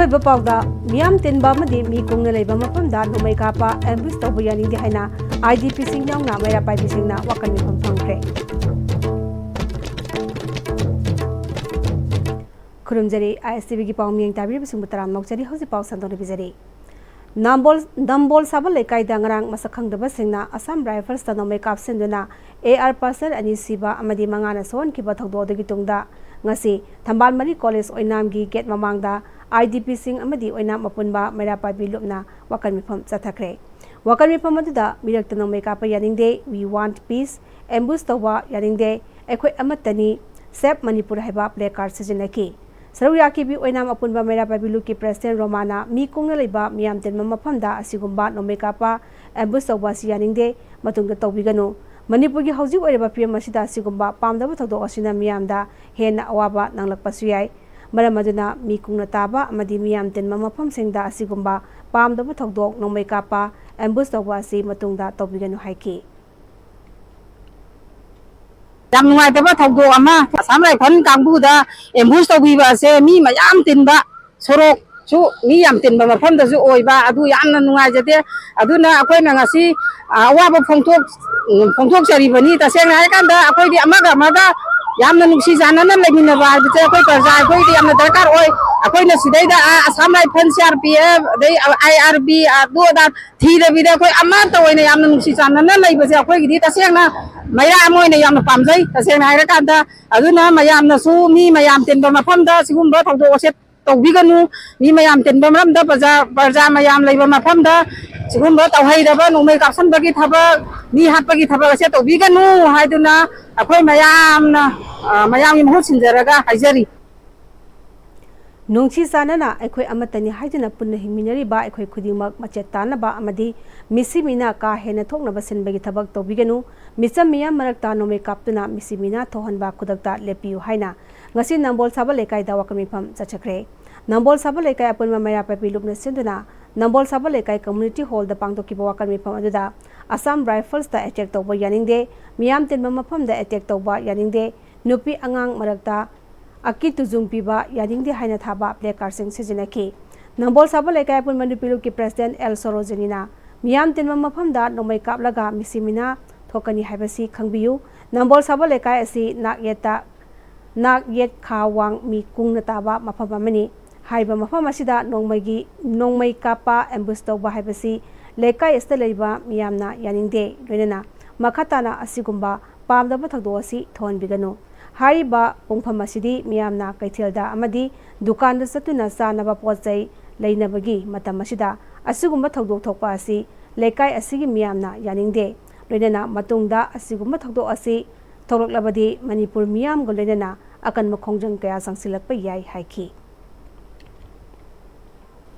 अरोइब पाउदा मियाम तिनबा मदि मी कुंगना लेबा मफमदा नोमै कापा एम्बुस तौबा यानिंगदे हाइना आईडीपी सिंह यावना मैरा पाइबी सिंहना वाकन मिफम फंगख्रे खुरुमजरी आईएसटीवी की पाउमियंग ताबिर बिसुंग तराम नौचरी हौजि पाउ संदोन बिजरी नंबोल साबल लेकाइदा ngarang masakangdaba singna Assam Rifles ta nomai kapsenduna AR person ani siba amadi mangana son ki bathogdo dagi tungda ngasi Thambal Mari College oinam gi gate mamangda IDP sing amadi oinam mapunba mera pabi lupna wakan mifam chathakre wakan mifam aduda mirak ta nomai kapa yaningde we want peace ambush tawa yaningde ekhoi amatani sep Manipur haiba play card sijinaki Saruya ki bi oinam apunba mera pabilu ki president Romana mi kungna leiba miyam ten mamafamda asigumba nomekapa ambush tawba siyaningde matungda tawbiganu Manipur gi hauji oireba PM asida asigumba pamdaba thodo asina miyamda hena awaba nanglakpasu yai maram aduna mi kungna taba amadi miyam ten mamafam singda asigumba pamdaba thodo nomekapa ambush tawba si matungda tawbiganu haiki Yang nuai teba thogdo ama samrai khon kangbu da ambush tawbiba se mi mayam tinba sorok chu mi yam tinba mafam da su oiba adu yamna nuai jate aduna akoi na ngasi awaba phongthok chari bani ta seng hai kan da akoi di amaga amaga yamna nuksi janana legina ba jate akoi parja akoi di yamna darkar oi akoi na sidai da samrai phon CRPF dei IRB adu da thi da bi da akoi amma ta oina yamna nuksi janana leiba se akoi di ta seng na Maya amoy na yam pamjai taseng na ira kanda aduna mayam na su mi mayam tenba mafamda sigumba thogdo oset tawbiganu mi mayam tenba maramda parja mayam leiba mafamda sigumba tawhai daba nomai kapsan bagi thaba mi hapagi thaba ase tawbiganu haiduna akoi mayam mi mahut sinjaraga haijari Nungchi sanana ekhoi amatani haiduna punna hingminari ba ekhoi khudingmak machetana ba amadi misimina ka hena thokna basin bagi thabak tawbiganu misam miyam marakta nomai kaptuna misimina thohanba khudakta lepiu haina ngasi nambol sabal lekai da wakami pham chachakre nambol sabal lekai apunma maya papi lupna sinduna nambol sabal lekai community hall da pangto ki wakami pham aduda Assam Rifles ta attack tawba yaningde miyam tinma mafam da attack tawba yaningde nupi angang marakta Aki tuzung piba yaningde haina thaba play card sing sijinaki nambol sabal lekai apun Manipur ki president El Sorojanina miyam tinma mafamda nomai kaplaga misimina thokani haibasi khangbiyu nambol sabal lekai asi nak yet khawang mi kungna taba mafam amani haiba mafam asida nongmai kapa ambush tawba haibasi lekai esta leiba miyamna yaningde loinana makhatana asigumba pamdaba thagdo asi thon biganu Hariba pungpham asidi miyamna kaithelda amadi dukan da satuna sanaba pochai leinabagi matam asida asigumba thogdok thokpa asi lekai asigi miyamna yaningde loinana matungda asigumba thogdok asi tholoklabadi Manipur miyam go loinana akan makhongjang kaya sangsilakpa yai haiki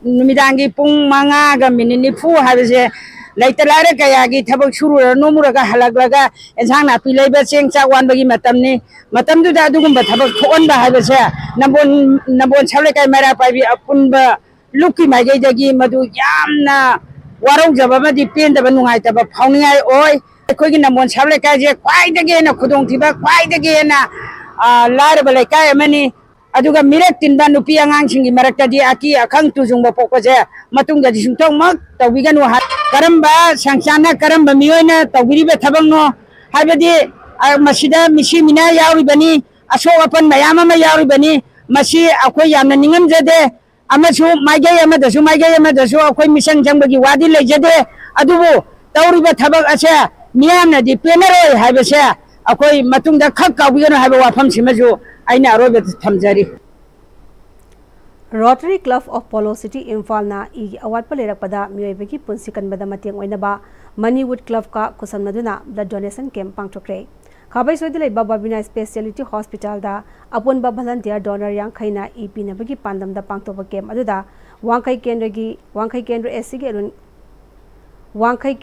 numidangi pung manga ga minini fu habise Laitalare kaya gi thabak surura nomuraga halaglaga ensang na pilai ba cheng cha wan bagi matam du da dugum ba thabak thon ba ha ba se nabon chale kai mera pai bi apun ba lukki mai gai dagi madu yamna warau jaba ma di pen da ba nungai ta ba phawni ai oi khoi gi nabon chale kai je kwai dagi na khudong thiba kwai dagi na lar ba lai kai amani aduga mirak tinba nupi angang singi marakta di aki akhang tujung ba pokko je matunga di sungthong mak tawbiganu ha karamba sangchana karamba miyoina tawbiriba thabangno haibadi masida misi mina yauri bani asogapan mayama ma yauri bani masi akhoi yamna ningam jade amasu maigai amadasu akhoi mission jangbagi wadi lejade adubu tawriba thabak ase miyamna di penaroi haibase akhoi matungda khak kawbiganu haiba wafam simaju aina arobe thamjari Rotary Club of Polo City Imphal na igi award palerakpada miyoibagi punsi kanbada mateng oinaba Moneywood Club ka kusamnaduna blood donation camp pangthokre khabai soidilai babina specialty hospital da apunba volunteer donor yang khaina EP nabagi pandam da pangtoba camp aduda wangkai kendra SC ge arun wangkai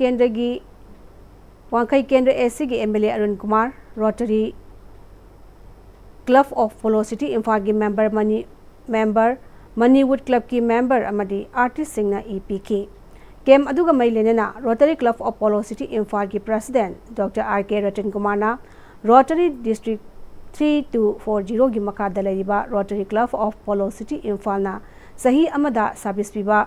kendra SC ge MLA Arun Kumar Rotary Club of Polo City Imphal gi member Moneywood Club ki member amadi artist singna EPK kem aduga mailenena Rotary Club of Polo City Imphal ki president Dr. RK Ratan Kumar na Rotary District 3240 gi makada laiba Rotary Club of Polo City Imphal na sahi amada service piba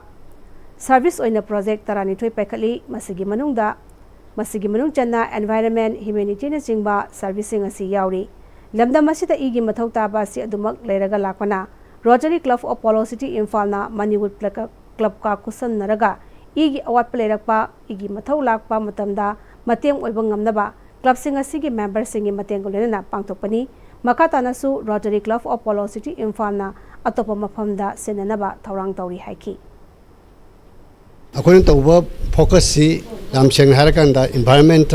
service oina project taranithoi paikhatli masigi manung channa environment humanity na chingba servicing asi yauri lamdam asida igi mathau taba si adumak leiraga lakpana Rotary Club of Polo City Imphal na Manipuri Club ka kusan naraga igi awat pleirakpa igi mathau lakpa matamda mateng oiba ngamnaba club sing asigi member singi mateng golena pangtokpani makatana su Rotary Club of Polo City Imphal na atopa mafamda senanaba thaurang tauri haiki according to focus si yam seng harakanda environment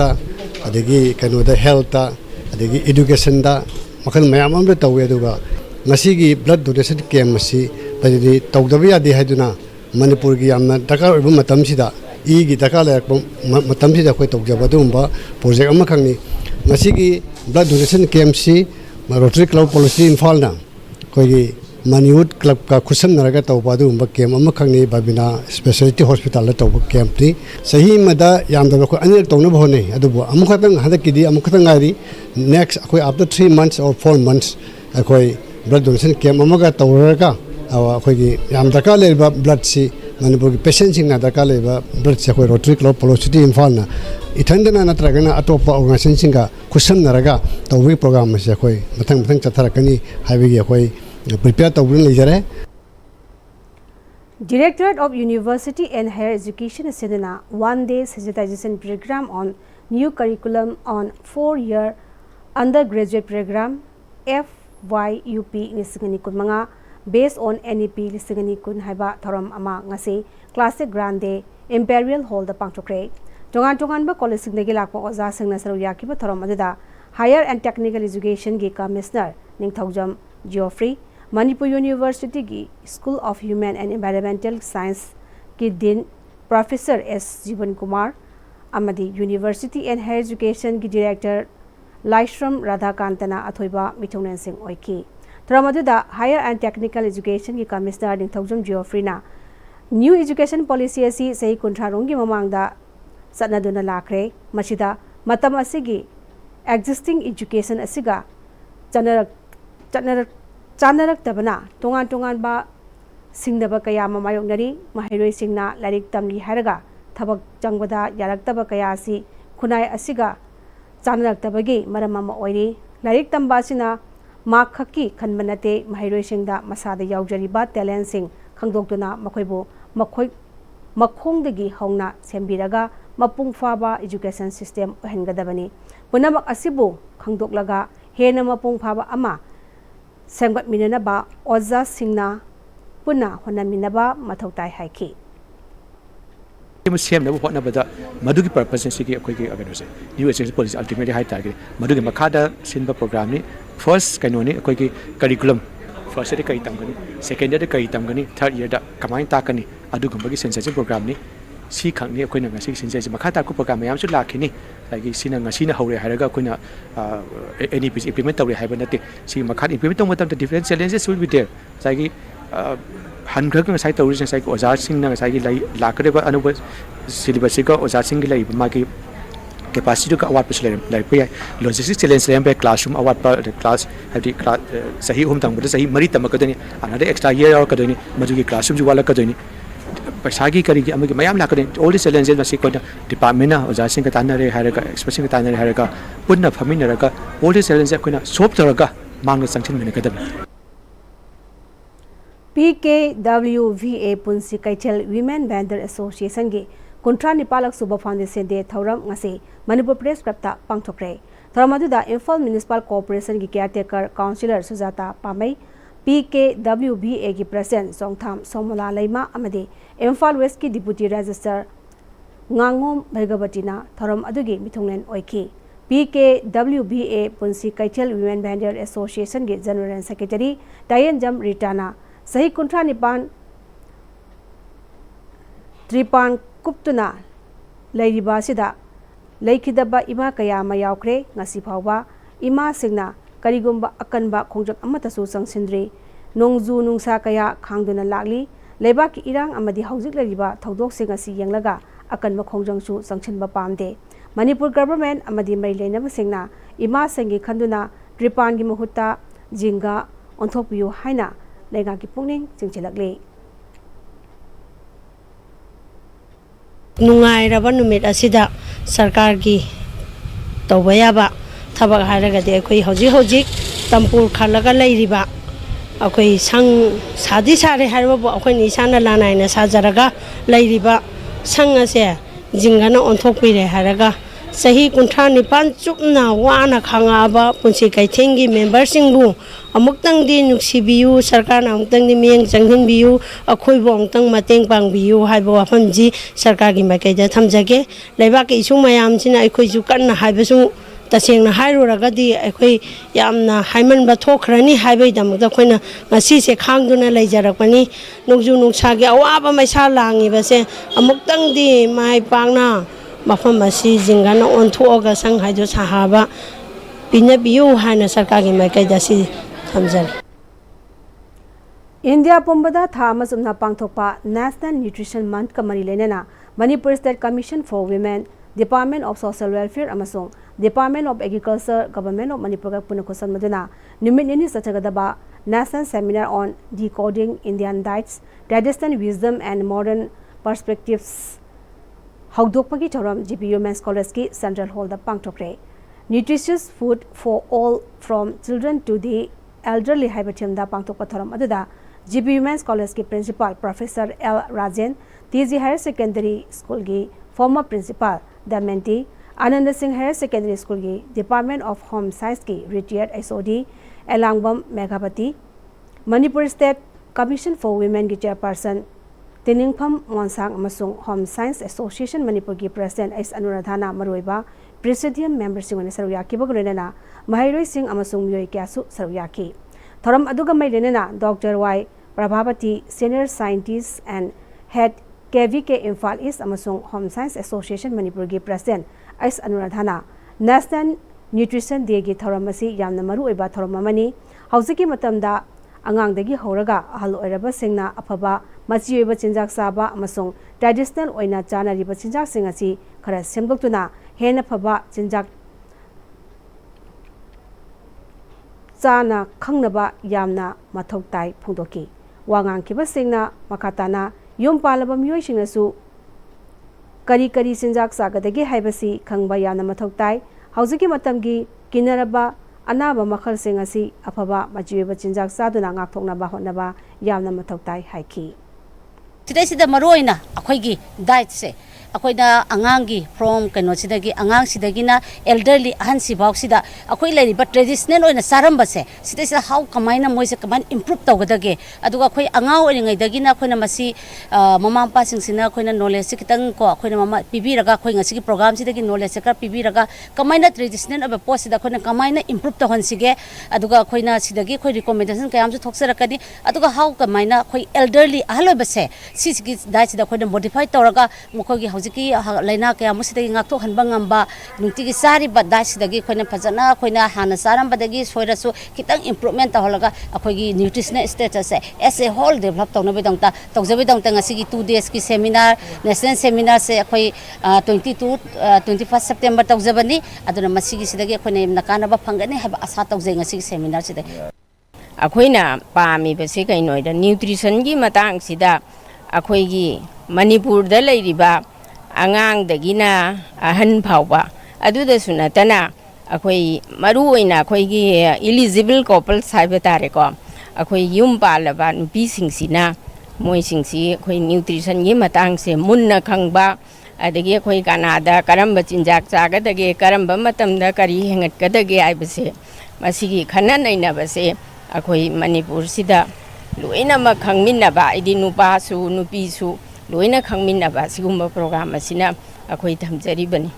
adegi kanoda health adegi education da makal mayam amre tawe aduga ngasigi blood donation camp si tadi tawdabi adi haiduna Manipur gi yamna dakar oiba matam sida e gi dakar la matam sida khoi tawjaba dumba project ama khangni ngasigi blood donation camp si Rotary Club policy Imphal na koi gi Manipur Club ka khusam naraga tawba dumba camp ama khangni babina specialty hospital la tawba camp ni sahi mada yamda ko anil tawna bhone adubu amukhatang hadakidi amukhatang ngari next akoi after 3 months or 4 months akoi blood donation camp amaga tawraga akoi gi yam daka leba blood si Manipur gi patient sing na daka leba blood si akoi Rotary Club Polo City Imphal na ithandana natragana atopa organization singa khusam naraga tawbi program si akoi mathang chatharakani haibi akoi prepare tawbin lejare Directorate of University and Higher Education Sedana one-day sensitization program on new curriculum on 4-year undergraduate program FYUP lisingani kunmanga based on NEP lisingani kun haiba thoram ama ngase classic grande Imperial Hall da pangchokre tongan ba college singdagi lakpa oza singna saru yakiba thoram adida Higher and Technical Education gi commissioner ningthaujam Geoffrey Manipur University ki School of Human and Environmental Science ki Dean Professor S. Jivan Kumar amadi University and Higher Education ki Director Laishram Radhakantana athoiba mithonen sing oiki Tramaduda Higher and Technical Education ki Commissioner Ningthaujam Geoffrey na New Education Policy asi sei kuntharong gi mamangda satnaduna lakre masida matam asigi existing education asiga chanarak tabana tongan ba singnaba kaya mamayongnari mahairoi singna larik tamli haraga thabak changbada yaraktaba kaya asi khunai asiga chanarak tabagi maramama oiri larik tamba sina makhaki khanmanate mahairoi singda masada yaujariba talent sing khangdoktuna makoibu makhongdagi hauna sembiraga mapung faba education system ohengadabani punamak asibu khangdoklaga hena mapung faba ama Sangbat minanaba oza singna puna hona minaba mathautai haiki Same never what about Madugi purpose and Siki Quiki New Education Policy ultimately high target Madugi Makada Simba program first Kanoni Quiki curriculum first year Kaitangani second year Kaitangani third year Kamai Takani Adugambagi sensation program ni si khangni akoina ngasi sinjai makata ku program yam chu lakhini like sina ngasina hore haraga akoina NEP implement tawre haiba nate si makhat implement tong matam different challenges will be there like hangrag ngasai tawri ngasai ko oza sing na ngasai lai lakreba anuba syllabus ko oza sing lai magi capacity ka award pesle lai pe logistics challenge lembe classroom award pa class hadi class sahi hum tang sahi mari tamakadani another extra year or kadani majugi classroom ju wala kadani Pasagi karigi amagi mayam lakadin all these challenges masi ko department na oja sing ka tanare haraga expressing ka tanare haraga punna phamina raga all these challenges ko na solve taraga mangna sangchin mena kadam PKWVA Punsi Kaichel Women Vendor Association gi Kuntra Nipalak Suba Foundation de Thauram ngase Manipur Press Club ta pangthokre Thamadu Imphal Municipal Corporation gi caretaker councillor Sujata Pamai PKWVA ki President Songtham Somola Laima amadi Imphal West ki Deputy Registrar Ngangom Bhagabatina Tharam adugi mithonglen oiki PKWVA Punsi Kaichel Women Vendor Association gi General Secretary Dayan Jam Ritana Sahi Kuntra Nipan Tripan Kuptuna Lairiba Sida Laikidaba Ima Kayama Yaukre ngasi phawba Ima Singna Karigumba akanba khongjak amatasu sangsindri nongju nungsa kaya khangduna lagli lebak irang amadi haujik lariba thodok sing asi yenglaga akanba khongjangsu sangchinba pamde Manipur government amadi mai leinaba singna ima sangi khanduna tripan gi mahutta jinga onthokpiu haina lega ki pungning chingchilakle नुंगाइरबा नुमित असिदा सरकार की तौबा याबा थबक हारगदि अखोई हौजिक तंपुर खालगा लैरिबा अखोई संग सादी सारे हारबा अखोई निसाना लानाइना साजरगा लैरिबा संग असे जिंगाना ओंथोकपिरे हारगा सही कुंठा निपान चुपना वाना खांगाबा पुंसी कैथेंगी मेंबर सिंगबु अमुक्तंगदी नुक्सिबियु सरकार अमुक्तंगदी मियंग चंगहिनबियु अखोइबो अमुक्तंग मतेंग पांगबियु हाइबो वाफमजी सरकार की माइकैदा थमजगे लेबा के इशु मयामसिना अखोइजु कन्ना हाइबसु तसेंगना हाइरुरगदी अखोइ यामना हाइमनबा थोखरनी हाइबैदमक अखोइना ngasi खांगदुना लैजरकपनी नुगजु नुक्सागे अवाबा मैसा लांगिबसे अमुक्तंगदी माइ पांगना मफम असी जिंगाना ओंथोगा संग हाइजो साहाबा पिनबियु हाइना सरकार की माइकैदा सि थमजगे इंडिया पुंबदा था मसुमना पांगथोकपा नेशनल न्यूट्रिशन मंथ का मरी लेनेना Manipur state commission for women department of social welfare अमसों department of agriculture government of Manipur का पुनखोसन मदुना निमित निनी सचगदबा national seminar on decoding Indian diets traditional wisdom and modern perspectives हौदोकपगी थौरम जीपीयू मेंस कॉलेज की सेंट्रल हॉल दा पांगथोकरे nutritious food for all from children to the elderly हाइबथियम दा पांगथोकपा थौरम अदुदा जीपीयू मेंस कॉलेज की principal professor L Rajen TG higher secondary school की फॉर्मर प्रिंसिपल दमेंटी Anand Singh higher secondary school की डिपार्टमेंट ऑफ होम साइंस की retired SOD Elangbam Meghavati Manipur state commission for women की चेयरपर्सन तिनिंगफम मोनसांग अमसुंग होम साइंस एसोसिएशन मणिपुर की प्रेसिडेंट एस अनुराधाना मरुइबा प्रेसिडियम मेंबर सिंह सरुयाकी बगरेना महैरोई सिंह अमसुंग मियोय क्यासु सरुयाकी थरम अदुगा मैलेना doctor Y Prabhavati senior scientist and head KVK Imphal east अमसुंग होम साइंस एसोसिएशन मणिपुर की प्रेसिडेंट एस अनुराधाना नेशनल न्यूट्रिशन डे की थरम असी यामना मरुइबा थरम अमनी हौजिकी मतमदा अंगांगदगी हौरगा अहल ओइरबसिंगना अफबा मचियोइबा चिंजाक साबा अमसुंग ट्रेडिशनल ओइना चानारिबा चिंजाकसिंग असी खरा सेमदोक्तुना हेना फबा चिंजाक चाना खंगनबा यामना मथौ ताई फुंदोकी वांगांखिबसिंगना मखाताना युम पालबा मियोइसिंगसु करी करी चिंजाक सागदगी हाइबसी खंगबा यामना मथौ ताई हौजिकी मतमगी किनरबा अनाबा मखलसिंग असी अफबा मचियोइबा चिंजाक सादुना ngaktoknaba hotnaba yamna mathau tai haiki सिदा मरोइना अखोइगी डाइट से अखोइना अंगांगी फ्रॉम कनो सिदगी अंगांग सिदगिना एल्डरली अहन सिबाव सिदा अखोइ लेरिबा ट्रेडिशनल ओइना सारंबा से सिदा हाउ कमाइना मोइसे कमान इंप्रूव तौगदगे अदुगा अखोइ अंगाव ओइरिङैदगिना अखोइना मसी ममा मपा सिंसिना अखोइना नॉलेज से खितंग को अखोइना ममा पिबिरगा अखोइ ngasi प्रोग्राम सिदगी नॉलेज से कर पिबिरगा कमाइना ट्रेडिशनल अब पोस्ट सिदा अखोइना कमाइना इंप्रूव तौहनसिगे अदुगा अखोइना सिदगी अखोइ रिकमेंडेशन कयामसु थोक्सरकनी अदुगा हाउ कमाइना अखोइ एल्डरली अहलोइबसे सिसगी डाइट सिदा अखोइना मॉडिफाई तौरगा मखोगी हौजिकी लाइना कया मुसिदगी ngaktokhanba ngamba nungtigi sariba diet सिदगी अखोइना फजना अखोइना हाना सारंबदगी सोइरसु खितंग इंप्रूवमेंट तौहलगा अखोइगी न्यूट्रिशनल स्टेटस से एज ए होल डेवलप तौनबेदंता तौजबेदंता ngasi 2 days की सेमिनार नेशनल सेमिनार से अखोइ 21 सेप्टेम्बर तौजबनी अदुना मसिगी सिदगी अखोइना नकानबा फंगनी हबा आशा तौजै ngasi सेमिनार सिदे अखोइना पामीबसे कैनोइदा न्यूट्रिशन की मतंग सिदा अखोइगी मणिपुर दा लैरिबा आंगांगदगिना अहन फावबा अदुदसु नतना अखोइ मरु ओइना अखोइगी एलिजिबल कपल्स हाइबा तारेको अखोइ युम पालबा नुपीसिंगसिना मोइसिंगसि अखोइ न्यूट्रिशन की मतंग से मुन्ना खंगबा अदगी अखोइ कानादा करम चिंजाक चागदगे करम मतमदा करी हेंगटकदगे आइबसे मसिगी खना नैनबसे अखोइ मणिपुर सिदा लोइनमक खंगमिन्नबा इदि नुपासु नुपीसु लोइना खंगमिन्नबा सिगुम्बा प्रोग्राम असिना अखोइ थमजरिबनी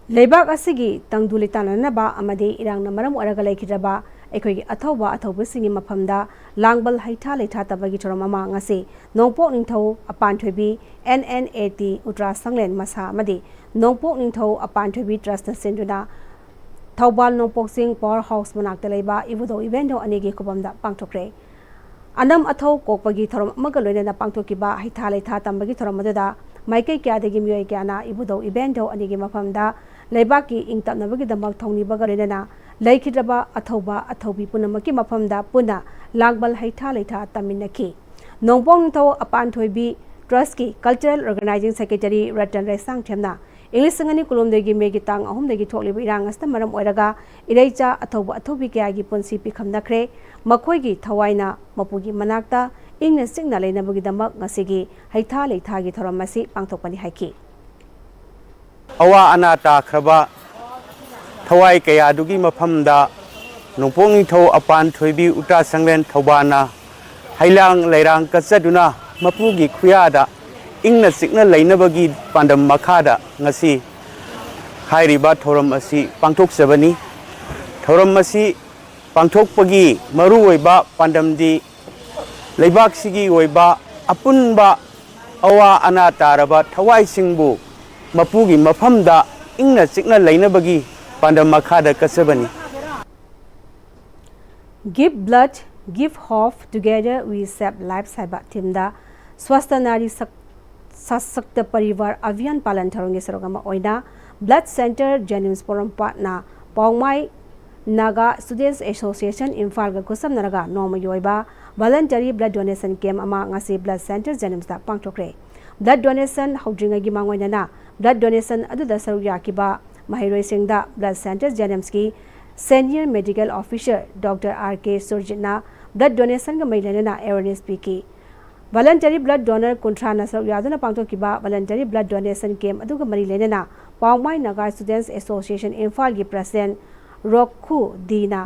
लेबाक असिगी तंगदुलि ताननबा अमदे इरांगना मरम ओरगा लेखिरबा अखोइगी अथौबा अथौबसिंगी मफमदा लांगबल हैथा लेथा तबगी थोरम अमा ngasi नोंपोक निंथौ अपान थोबी NNAT उट्रा संगलेन मसा अमदे नोंपोक निंथौ अपान थोबी ट्रस्ट सेंडुना थौबाल नोंपोकसिंग पावर हाउस मनाक्ता लेबा इबुदो इवेंटो अनेगी कुबमदा पांगथोक्रे अनम अथौ कोकपगी थोरम अमगा लोइना पांगथोकिबा हैथा लेथा तंबगी थोरम मदुदा माइकै क्यादगी मियोय क्याना इबुदो इवेंटो अनेगी मफमदा लेबाकी इंगतनबगी दमक थौनिबगा लोइना लैखिद्रबा अथौबा अथौबी पुनमकी मफमदा पुना लांगबल हैथा लेथा तमिनकी नोंपोक निंथौ अपान थोइबी ट्रस्ट की कल्चरल ऑर्गेनाइजिंग सेक्रेटरी रतन रेसांग थेमना इंग्लिश संगनी कुलुमदेगी मेगी तांग अहुमदेगी थोकलिबा इरांग असना मरम ओइरागा इरेचा अथौबा अथौबी कयागी पुंसी पिखमनखरे मखोइगी थवाइना मपुगी मनाक्ता इंगना सिंगना लेनबगिदमक ngasiगी हैथा लेथागी थोरम मसी पांगथोकपनि हाइकी अवा अना ताख्रबा थवाई कयादुगी मफमदा नोंपोंग निथौ अपान थोइबी उटा संगलेन थौबाना हैलांग लैरांग कचदुना मपुगी खुयादा इंगना सिगना लैनबगी पांडम मखादा ngasi हाइरिबा थोरम असि पांगथोकजबनी थोरम असि पांगथोकपगी मरुओइबा पांडमदी लैबाकसिगी ओइबा अपुनबा अवा अना तारबा थवाई सिंगबु मपुगी मफमदा इंगना सिगना लैनबगी पांडम मखादा कचबनी Give blood, give hope, together we save lives हाइबा थीमदा स्वस्थ नारी सशक्त परिवार अभियान पालन थरोंगे सरोगमा ओइना ब्लड सेंटर जेनिम्स पोरम पाटना पाउमाई नागा स्टूडेंट्स एसोसिएशन इम्फाल गा खुसम नरगा नोम योइबा वॉलंटरी ब्लड डोनेशन कैम्प अमा ngasi ब्लड सेंटर जेनिम्स दा पांगथोकरे ब्लड डोनेशन हौद्रिंगगी मांगोइना ब्लड डोनेशन अदुदा सरुक याकिबा महिरोइसिंगदा ब्लड सेंटर जेनिम्स की senior medical officer doctor RK. सुरजितना ब्लड डोनेशन का महिलाना अवेयरनेस पीकी वॉलंटरी ब्लड डोनर कुंट्रा नसर यादना पांगथोकिबा वॉलंटरी ब्लड डोनेशन कैम्प अदुगा मरी लेना पाउमाई नागा स्टूडेंट्स एसोसिएशन इम्फाल की प्रेसिडेंट रोखु दीना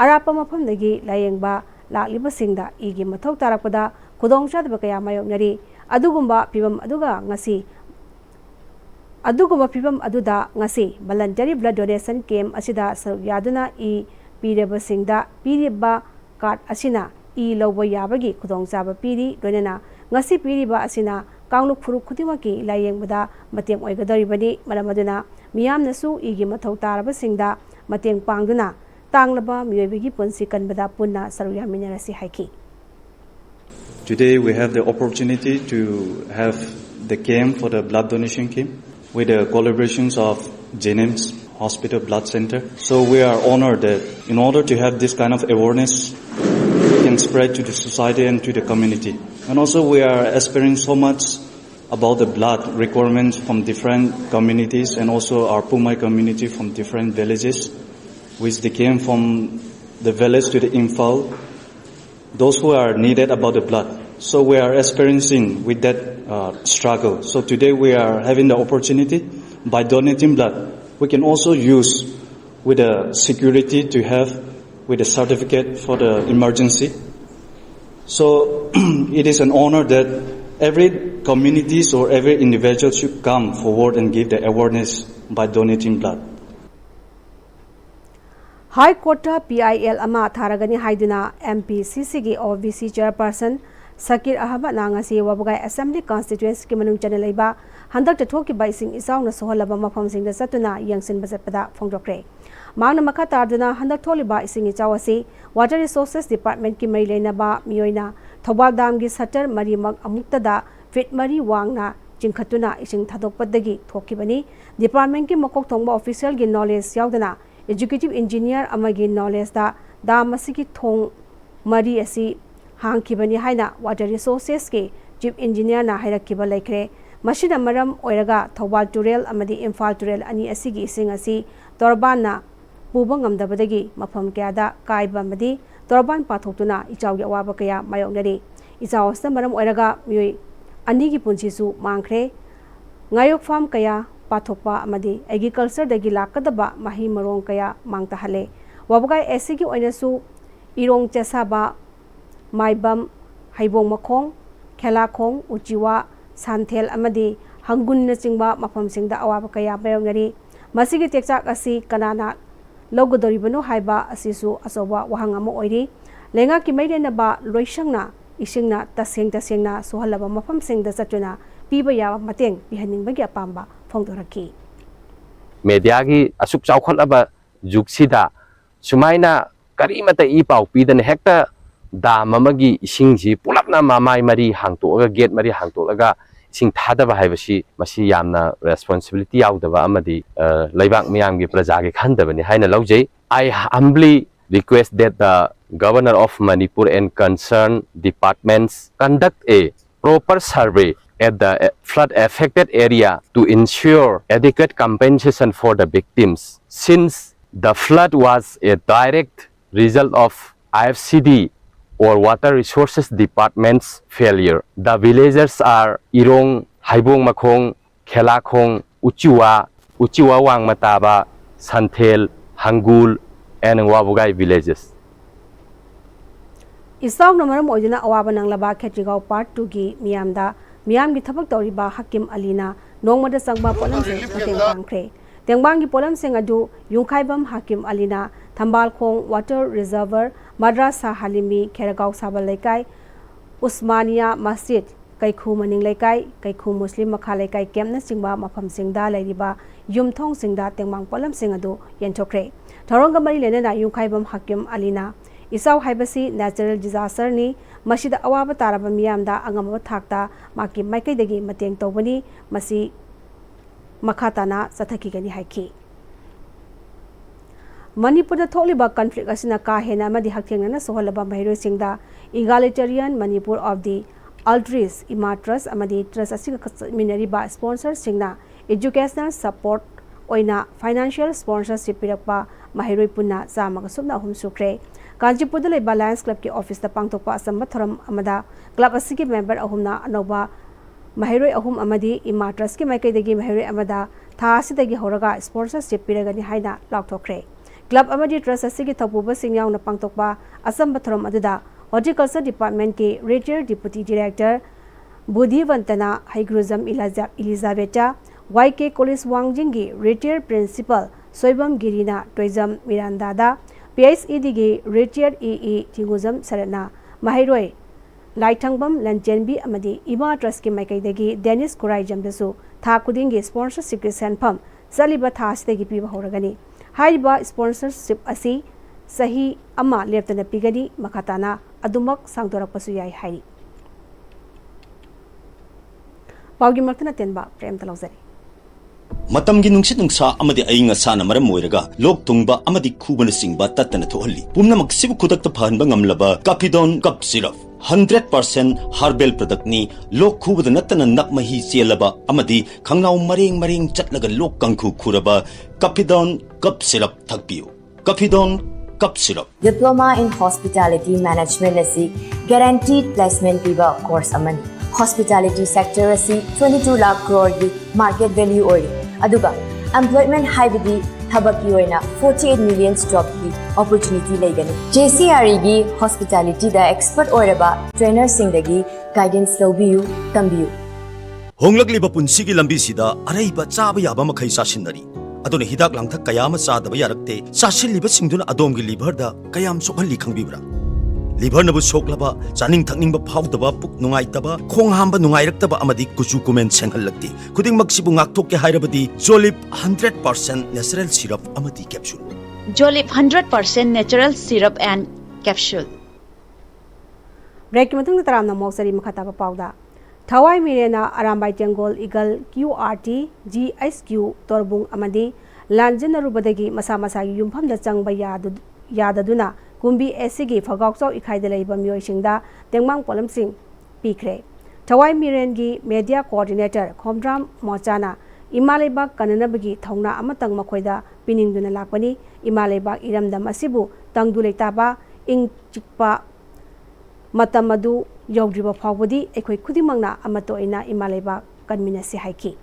अरापा मफमदगी लायेंगबा लाक्लिबसिंगदा इगी मथौ तारकपदा खुदोंचादबा कया मायोक्नरी अदुगुंबा पिबम अदुगा ngasi अदुगुंबा पिबम अदुदा ngasi voluntary blood donation camp असिदा सरुक यादना इ पीरेबसिंगदा पीरिबा कार्ड असिना इ लौबा याबगी खुदोंचाबा पीरी लोइनना ngasi पीरिबा असिना कांगलु फुरु खुदिमकी लायेंगबदा मतेंग ओइगदरिबनी मरमदुना मियामनसु इगी मथौ तारबसिंगदा मतेंग पांगदुना तांगलबा मियोइबगी पुंसी कनबदा पुन्ना सरुक यामिनरसि हाइकी Today we have the opportunity to have the camp for the blood donation camp with the collaborations of Jenims Hospital Blood Center. So we are honored that in order to have this kind of awareness can spread to the society and to the community. And also we are aspiring so much about the blood requirements from different communities and also our Pumai community from different villages, which they came from the village to the Imphal, those who are needed about the blood. So we are experiencing with that struggle. So today we are having the opportunity by donating blood. We can also use with the security to have with the certificate for the emergency. So it is an honor that every communities or every individual should come forward and give the awareness by donating blood. High Court PIL ama tharagani haiduna MPCC gi OVC chairperson Sakir Ahmad nangasi wabugai Assembly constituency ki manung chane leiba handak ta thoki ba ising isaw na soholaba mafam sing da satuna yangsin basetpada phongdokre mangna makha tarduna handak tholiba ising ichawasi Water Resources Department ki mai leina ba miyoina Thobal Dam gi satar mari mag amukta da fit mari wangna chingkhatuna ising thadokpadagi thokibani department ki makok thongba official gi knowledge yaudana Executive Engineer amagi knowledge da dam asigi thong mari asi hangkibani haina Water Resources ke Chief Engineer na hairakkiba laikre mashina maram oiraga Thobal Turel amadi Imphal Turel ani asigi ising asi torban na puba ngamdabadagi mafam kayada kaiba amadi torban pathoktuna ichawgi awaba kaya mayoknari ichawsna maram oiraga mioi anigi punchisu mangkhre ngayok farm kaya पाथोपा अमदी agriculture दगी लाकदबा माही मरोंग कया मांगता हले वबगाई AC की ओइनसु इरोंग चेसाबा माइबम हाइबोंग मखोंग खेलाखोंग उचिवा सांथेल अमदी हंगुन नचिंगबा मफम सिंगदा अवाब कया बेंगरी मसिगी टेक्चाक असि कनाना लोगदरिबनो हाइबा असिसु असोबा वहांग अमो ओइरी लेंगा की मैदेनबा लोइसंगना इसिंगना तसेंगना सोहलबा मफम सिंगदा चतुना पीबा याबा मतेंग पिहनिंगबगी अपाम्बा फोंदोरकी मीडिया की असुक चाउखलबा जुगसिदा सुमाइना करीमता ई पाउ पीदन हेक्टा दाम अमगी इसिंगजी पुलपना मामाई मरी हांगतोगा गेट मरी हांगतोगा इसिंग थादबा हाइबसी मसी यामना responsibility याउदबा अमदी लैबाक मियामगी प्रजागे खंदबनी हाइना लौजै I humbly request that the Governor of Manipur and concerned departments conduct a proper survey at the flood affected area to ensure adequate compensation for the victims. Since the flood was a direct result of IFCD or Water Resources Department's failure, the villagers are Irong, Haibong Makong, Khelakong, Uchiwa Wangmataba, Santhel, Hangul, and Wabugai villages. Isang namaram oidina awaba nang laba Khetrigao Part 2 gi miyamda miyamgi thabak toriba Hakim Alina nongmada sangba polam se mateng pangkhre tengbangi polam seng adu yungkhaibam Hakim Alina Thambal Khong Water Reservoir Madrasa Halimi Kheragao Sabal Laikai Usmania Masjid Kaikhu Maning Laikai Kaikhu Muslim Makha Laikai Kemna Singba Mafam Singda Lairiba Yumthong Singda Tengmang polam seng adu yenchokre Tharonga mari lenena yungkhaibam Hakim Alina Isaw haibasi natural disaster ni masida awaba taraba miyamda angam thakta maki maikai dagi mateng tobani masi makhatana sathaki gani haiki Manipur da tholiba conflict asina ka hena madi hakthengna soholaba mahiro singda egalitarian Manipur of the Aldris Imatras amadi trust asiga minari ba sponsor singna educational support oina financial sponsorship pirakpa mahiroi punna sama sumna hum sukre Kanchipur the Balance Club ki office the Pangtokpa Asamba Thoram Amada Club Asiki member Ahumna Anova Mahiroi Ahum Amadi Imatras ki Makai degi Mahiroi Amada Thasi degi Horaga sponsorship piragani haina Laktokre Club Amadi Trust Asiki Tapuba Singyang na Pangtokpa Asamba Thoram Aduda Horticulture Department ki Retired Deputy Director Budhi Vantana Haiguruzam Elizabeta YK College Wangjingi Retired Principal Soibam Girina Toizam Mirandada Pm-Istv gi Retired EE Tinguzam Sarana Mahiroi Laitangbam Lanjenbi amadi Ima Trust ki Maikai Dennis Kurai Jamdasu Tha Kudingi sponsorship senpam Saliba Thasdegi piba horagani Haiba sponsorship asi Sahi Ama Leptana Pigani Makatana Adumak Sangdorakpasu Yai Hai Paugi Martana Tenba Prem Talazari Matamgi nungsit nungsa amadi ainga sana maram moiraga lok tungba amadi khubana singba tatana thohalli pumna maksibu khudak ta phanba ngamlaba Capidon cup syrup 100% herbal product ni lok khubada natana nakmahi selaba amadi khangnau mareng chatlaga lok kangkhu khuraba Capidon cup syrup thakpiu Capidon cup syrup Diploma in Hospitality Management asi guaranteed placement piba course amani Hospitality sector asi 22 lakh crore gi market value oi aduga employment haibidi thabaki oina 48 million job ki opportunity leigani JCRE gi hospitality da expert oiraba trainer sing dagi guidance lobiu tambiu honglakliba punsi gi lambi sida araiba chaba yaba makhai sasinari adone hidak langthak kayama chadaba yarakte sasilliba singduna adom gi liver da kayam sokhalli khangbibra liver nabu soklaba chaning thakning ba phawdaba puk nungai taba khong hamba nungai raktaba amadi kuchu kumen senghallakti khuding maksibu ngakthok ke hairabadi Jolip 100% natural syrup amadi capsule Jolip 100% natural syrup and capsule Break matung taram na mosari makhataba pauda Thawai Mirena Arambai Tengol Eagle QRT GSQ Torbung amadi Lanjana Rubadagi Masa Yumpham da changba yadaduna Kumbi Esigi Fagokso Ikai de Labor Myoishinda, Dengmang Polam Sing, Pikre. Tawai Mirengi, Media Coordinator, Komdram Mochana, Imalebak Kananabagi, Tongna Amatang Makoida, Pining Duna Lapani, Imalebak Iram da Masibu, Tangduletaba, Ing Chikpa Matamadu, Yogriba Pawadi, Equi Kudimangna, Amatoina, Imalebak, Kanminasi Haiki.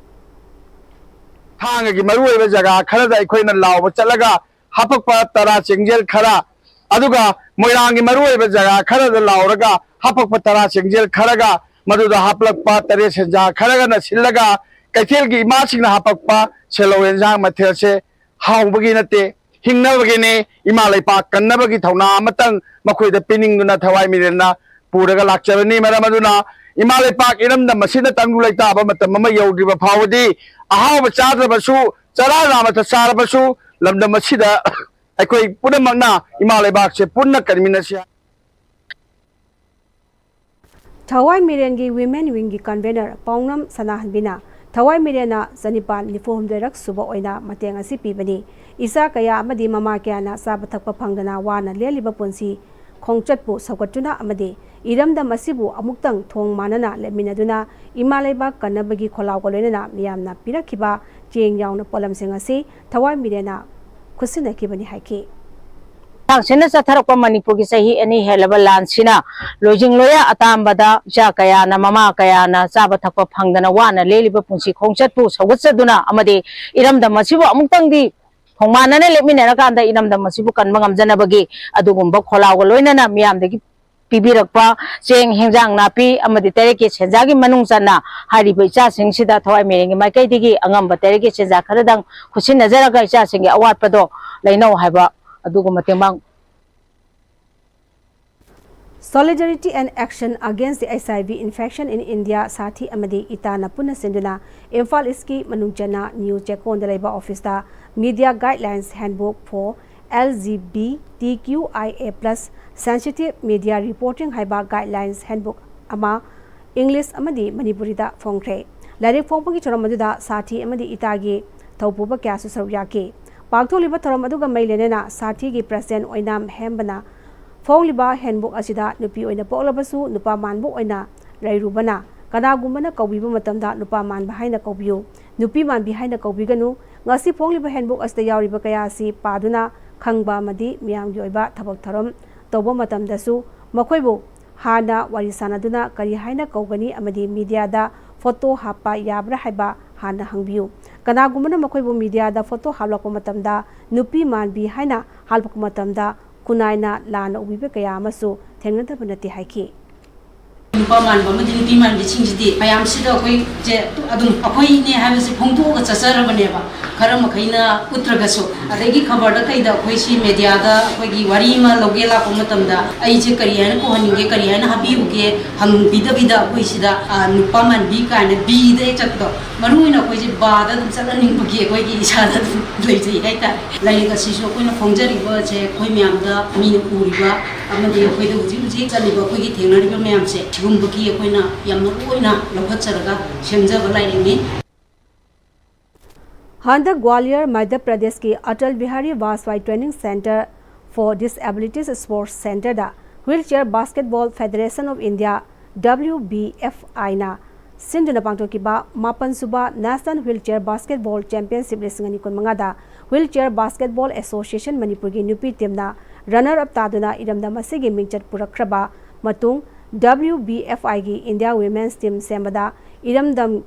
Hangagi Maru Jaga, Kanada Equina Lao, Chalaga, Hapapa Tara, Chingjel Kara. Aduga Moirangi Maru Jaga, Kanada Lauraga, Hapapa Tara, Chingjel Karaga, Maduda Haplak Pa, Teresaja, Karagana Silaga, Katilgi, Machina Hapapa, Selo and Zang Matelse, How Baginate, Hingnavagine, Imale Park, Kanabagi Tona, Matang, Makui the Pinning Duna Tawai Mirena, Puraga Lakchavani, Maramaduna, Imale Park, Inam the Masina Tangulata, Matamama Yodiva Pawadi, a how of Chadra Basu, Sarana Matasara Basu, Lamda Masida. Ekoi puna magna Imale Bakse puna Karminasya. Thawai Mirengi Women Wingi Convener Paunam Sanahanbina Thawai Mirena Zanipan Nifom Derak Suba Oina Matanga Sipibani Isa Kaya Amadi Mama Kiana Sabatak Pangana Wana Leliba Punsi Kongchatpu Sakatuna Amadi iramdam asibu amuktang thong manana leminaduna ima leibak kanabagi kholaw ko loinana miyamna pirakhiba cheng yauna polamsing asi thawai mirena khusina kibani haiki Sena Satharapa Manipur ki sahi any helaba lansina lojing loya atambada ja kaya na mama kaya na saba thakpa phangdana wana leliba punsi khongchatpu sawatsaduna amade iramda masibu amutang di thongmana ne lemina kanda iramda masibu kanmangam janabagi adugumba kholaw loinana miyamdagi pibirakpa cheng hengjang napi amadi tereke chenjagi manungchana hariba icha singsida thawai merengi maikaidigi angamba tereke chenja kharadang khusin nazaraga icha singi awatpado lainau haiba Solidarity and Action Against the HIV Infection in India Sathi Amadi Itana Puna Sinduna Imphal Iski Manunjana New Chekon Dalaiba Office da Media Guidelines Handbook for LGBTQIA+ Sensitive Media Reporting Haiba Guidelines Handbook Ama English Amadi Manipuri da Fongkre Larik Fongpagi Choramadu Sathi Amadi Itagi Taupuba Kasu Saryaki Pagtoliba Toramadu Mailenena Sathi gi President Oinam Hembana Fongliba Handbook Asida Nupi Oina Polabasu Nupa Manbu Oina Rairubana Kanagumana Kaubiba Matamda Nupa Man behind the Kobu Nupi Man behind the Kobiganu Ngasi Fongliba Handbook as the Yauriba Kayasi Paduna Kangba Madi Miam Yoiba Tabak Taram Tobo Matamdasu Makoibu Hana Warisanaduna Karihaina Kogani Amadi Media da Photo Hapa Yabra Haiba Hana Hangbiu Kanagumana Makoibu Media da Photo Halako Matamda Nupi Man behind Halpak Matamda Kunaina Lana Ubibe Kayamasu Tenanta Panati Haiki. Nupaman, Nupi Man, the Chingdi, I am Sida, Adum, Apoi, has a Ponto, Sasarabaneva, Karamakaina, Utragaso, Aregi Kabada Kaida, Koishi, Mediada, Kogi, Warima, Logela, Pomatamda, Aiji Kariana, Kohaninge, Kariana, Habibuke, Hang Bida Bida, Koishida, Nupaman, Bika, and B. De Chato, Maruna, Koji Bada, and Salaning Buki, Kogi, Shada, Lazy, like a Sisho, Fonjari, Koimiamda, Minipuriba, Amadi, Kogi, Saliba, Kogi, Tenariba Mamse. Gumbaki Apuna Yamuina, Lopatsaraga, Shemza Lighting. Handa Gwalior, Madhya Pradesh ki Atal Bihari Vaswai Training Center for Disabilities Sports Center da Wheelchair Basketball Federation of India WBFI na Sinduna Pangtokiba Mapan Suba National Wheelchair Basketball Championship Lisingani Kunmangada Wheelchair Basketball Association Manipur ki Nupi team na runner up taduna idamda masigi mingchat purakraba matung WBFI gi India Women's Team Sembada Iramdam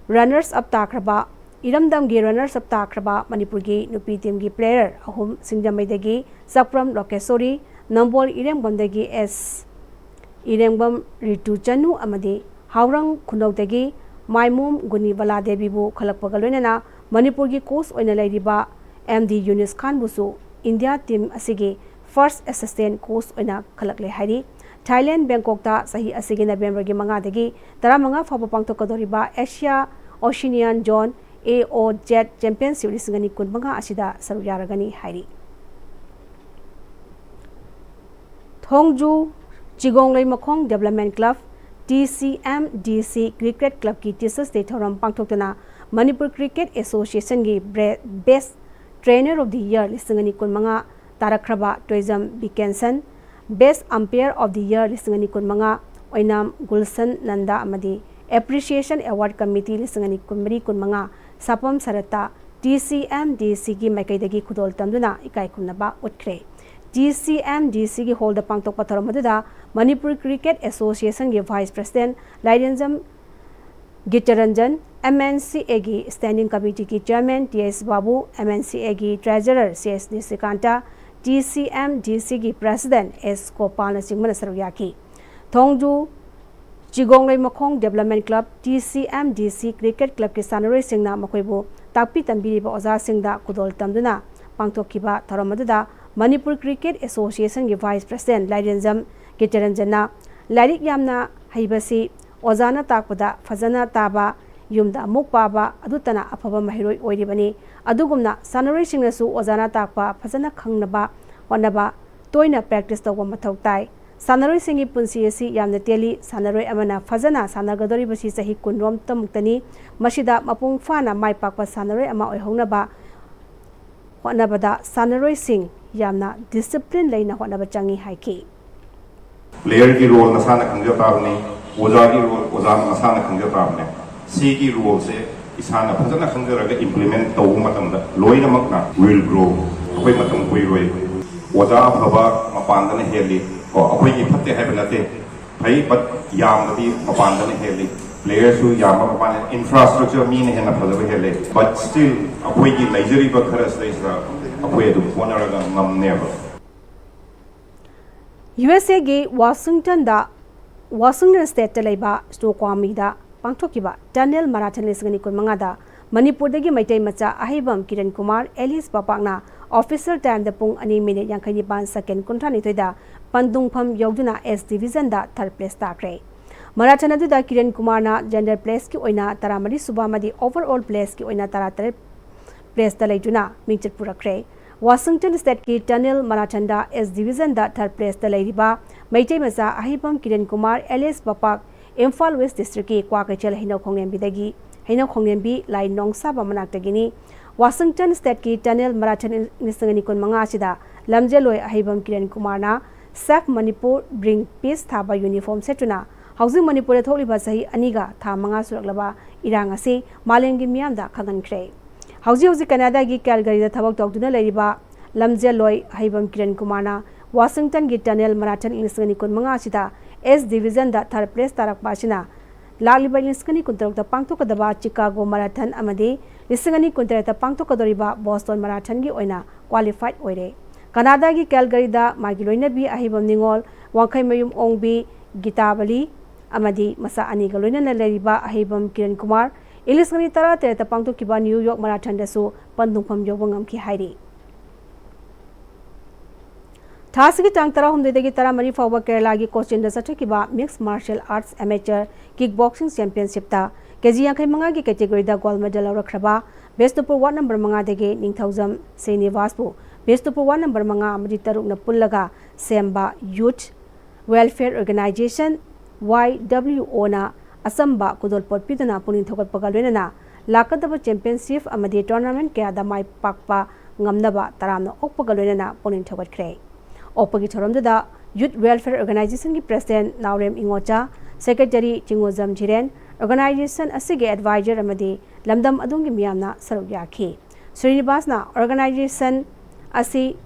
runners up takraba Iramdam gi runners up takraba Manipur gi Nupi team gi player ahum Singdamaidagi Sakpram Lokesori Nambol Irengbamdagi S Irengbam Ritu Chanu amadi Haurang Khunodagi Maimum Guni Bala Devi bu khalakpagaloinana Manipur gi coach oina lairiba MD Yunus Khan busu India team asigi first assistant coach oina khalakle hari Thailand Bangkok ta sahi asigi November gi manga dagi taramanga faba pangtokadoriba Asia Oceanian Zone AOZ Championship lisingani kunmanga asida saruyaragani hari Thongju Chigonglei Makhong Development Club TCMDC Cricket Club ki Teachers Day thoram pangtoktana Manipur Cricket Association gi Best Trainer of the Year lisingani kunmanga tarakraba Tourism Bikenson Best Umpire of the Year lisingani kunmanga Oinam Gulsan Nanda amadi Appreciation Award Committee lisingani kunmari kunmanga Sapam Sarata TCMDC gi makaidagi khudol tamduna ikai kumnaba utkre TCMDC gi hold the pangtok patharamada Manipur Cricket Association gi Vice President Lairenjam Gitaranjan MNCA gi Standing Committee ki Chairman TS Babu MNCA gi Treasurer CS Nisikanta TCMDC gi President S Kopal Singman Saryaki Thongju Chigonglei Makhong Development Club TCMDC Cricket Club ki sanaroi singna makoibu takpi tambiriba oza singda kudol tamduna pangtokiba tharamada Manipur Cricket Association gi Vice President Lairenjam Gitaranjana Lairik yamna haibasi ozana takpada fazana taba yumda mukpaba adutana afaba mahiroi oiribani adugumna sanaroi singnasu ozana takpa fazana khangnaba honaba toina practice tawba mathau tai sanaroi singi punsi asi yamna teli sanaroi amana fazana sanagadori basi sahi kunrom tamuktani masida mapung fana mai pakpa sanaroi ama oihognaba honabada sanaroi sing yamna discipline leina honaba changi haiki player की role मसाना खंगजा ताबने ओजा की role ओजा मसाना खंगजा ताबने सी की role से इसाना फजना खंगजरगा implement तौबु मतमदा लोइनमकना will grow अखोय मतम कुइरोय ओजा फबा मपानदना heli को अखोय की फत्ते हैबनते भाई बट यामदी मपानदना हेली players who yama mapane infrastructure mean hena phadaba hele but still akhoi ki luxury ba khara staisa akhoi adu phonaraga ngamneba USA ge Washington state laiba Snoqualmie da pangthokiba tunnel marathon lisgani kunmanga da Manipur dagi maitai macha ahibam Kiran Kumar Alice Papakna official time da pung 2:59 second kunthani toida pandungpham yogduna S division da third place takre Marathon aduda Kiran Kumar na gender place ki oina taramari subamadi overall place ki oina taratare place da laituna mingchit purakre Washington state ki tunnel marathon da S division da third place da lairiba maitai macha ahibam Kiran Kumar Alice Papak Imphal West district ki kwakachel hinau khongembi lai nongsa ba manaktagini Washington state ki tunnel marathon nisangani kon manga sida lamjeloi ahibam Kiran Kumar na Sak Manipur bring peace thaba uniform setuna Housing Manipur tholiba sahi aniga tha manga suraklaba irang ase malengi miyamda khangankhre Hauji Canada gi Calgary da thabak tawduna leiriba lamjeloi ahibam Kiran Kumar na Washington gi tunnel marathon nisangani kon manga sida S division da third place tarak pasina Lagliba Liskani Kuntarok the Pangtokadaba Chicago Marathon Amadi, Lisangani Kuntarata Pangtokadoriba Boston Marathon gi oina qualified oire. Canada gi Calgary da Magiloina bi Ahibam Ningol, Wankai Mayum Ongbi, Gitabali, Amadi, Masa Anigaloina Leriba Ahibam Kiran Kumar, Ilisangani Tara Terata Pangtokiba New York Marathon da so Pandungpam Yobangam ki Hairi. Thasigi tang tara humdegi tara mari fawa Kerala gi Cochin da sachakiba mixed martial arts amateur kickboxing championship ta keji yankai manga gi category da gold medal rakraba Bestupur ward number manga dege Ningthaujam Srinivaspu Bestupur ward number manga amadi taruk na pullaga semba youth welfare organization YWO na asamba kudolpot piduna punin thokat pagalwena lakadaba championship amadi tournament kaya da mai pakpa ngamnaba taramna okpagalwena punin thokat kre Opagi Thoramda Youth Welfare Organization ki President Naurem Ingocha, Secretary Chingozam Jiren, Organization Asige Advisor Amadi, Lamdam Adungi Miyamna Sarugyaki. Srinivasna Organization Asi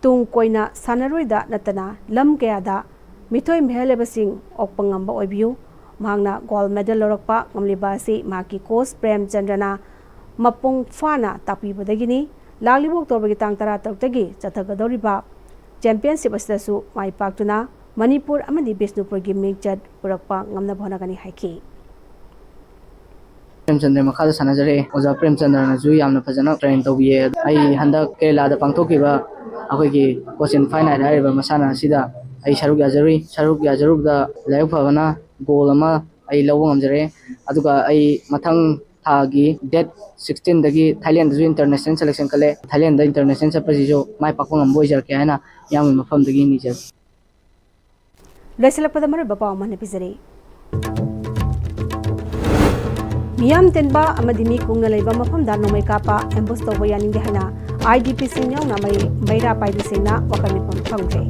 Tung Koina Sanaruida Natana, Lam Kayada, Mitoy Mehelebasing Okpangamba Oibu, Magna Gold Medal Lorokpa, Mamlibasi, Maki Kos, Prem Chandrana, Mapung Fana, Tapi Badagini, Laglibuk Torbagitang Tara Tokagi, Chatagadoriba. Championship asdasu mai paktuna Manipur amadi Bisnupur gi mingchat purakpa ngamna bhonagani haiki Premchandra makhada sanajare oja Premchandra na ju yamna phajana train tawbiye ai handa Kerala da pangthokiba akoi gi Cochin final hariba masana sida ai sharuk yajarui da layak phavana goal ama ai lawang amjare aduga ai mathang thagi date 16 dagi Thailand da international selection kale Thailand da international chapajijo mai pakong amboi jar kya na yam mafam dagi ni jar Leselak pada mara bapa amane pizari Miyam tenba amadimi kungna leiba mafam da nomai kapa ambush toba yaning de hana IDP singyaw na mai maira paidu singna wakami pam thangre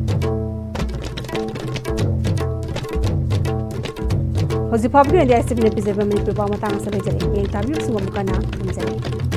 Hoji public and the estimate is a very good matang sa jare. Yung tabi ko sumamukana ng jare.